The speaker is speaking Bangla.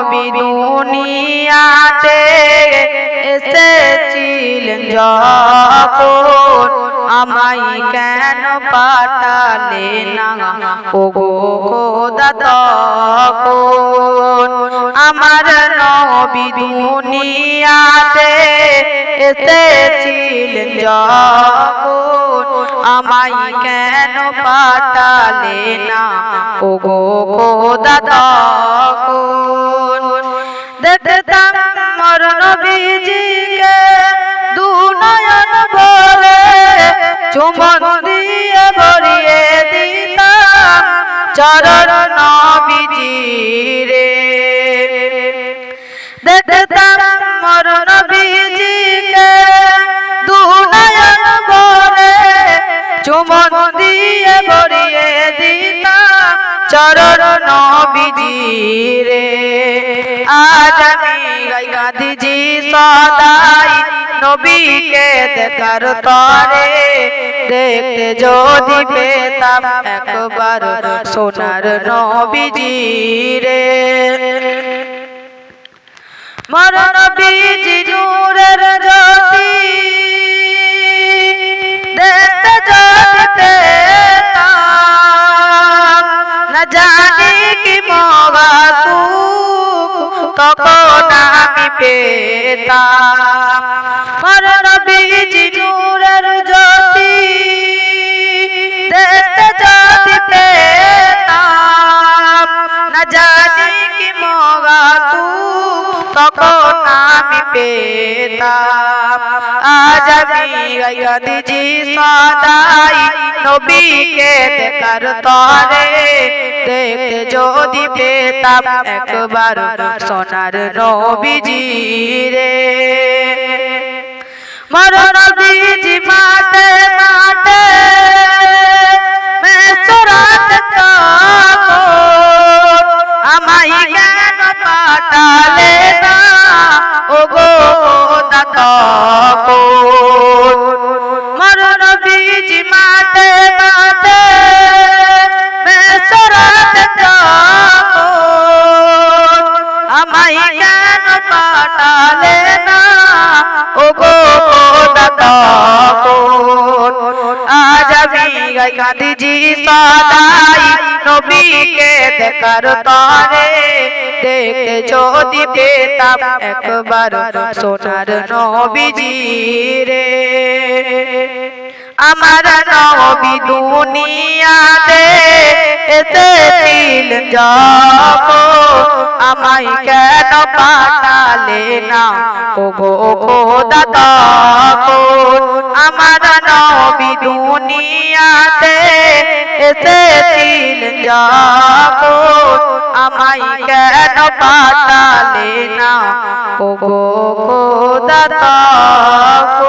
নবী দুনিয়াতে এসেছিলেন যখন আমায় কেন পাঠালে না ওগো খোদা তখন আমার নবী দুনিয়াতে এসেছিলেন যখন আমায় কেন পাঠালে না ওগো খোদা তখন দেখতাম মোর নবীজিকে দু নয়ন ভরে চুম্বন দিয়ে ভরিয়ে দিতাম চরণ নবীজিরে দেখতাম মোর নবীজিকে দু নয়ন ভরে চুম্বন দিয়ে ভরিয়ে দিতাম চরণ নবীজিরে আজ আমি গাঁধিজি সদাই নবীকে দেখার তরে দেখতে যদি পেতাম একবার সোনার নবীজিরে মোর নবীজি নূরের জ্যোতি দেখতে যদি পেতাম না জানি কি মগা তখন আমি পেতাম মোর নবীজি নূরের জ্যোতি দেখতে যদি পেতাম না জানি কি মগা তখন আমি পেতাম আজ আমি গাঁধিজি সদাই নবীকে দেখার তরে দেখতে যদি পেতাম একবার সোনার নবীজিরে মোর নবীজি মাঠে মাঠে মেসরাত তখন আমায় কেন পাঠালে না ওগো খোদা তখন মোর নবীজি মাঠে মাঠে মেসরাত তখন আমায় কেন পাঠালে না ওগো খোদা তখন আজ আমি গাঁধিজি সদাই নবীকে দেখার তরে দেখতে যদি পেতাম একবার সোনার নবীজিরে আমার নবী দুনিয়াতে এসেছিলেন যখন আমায় কেন পাঠালে না ওগো খোদা তখন আমার নবী দুনিয়াতে এসেছিলেন যখন আমায় কেন পাঠালে না ওগো খোদা তখন।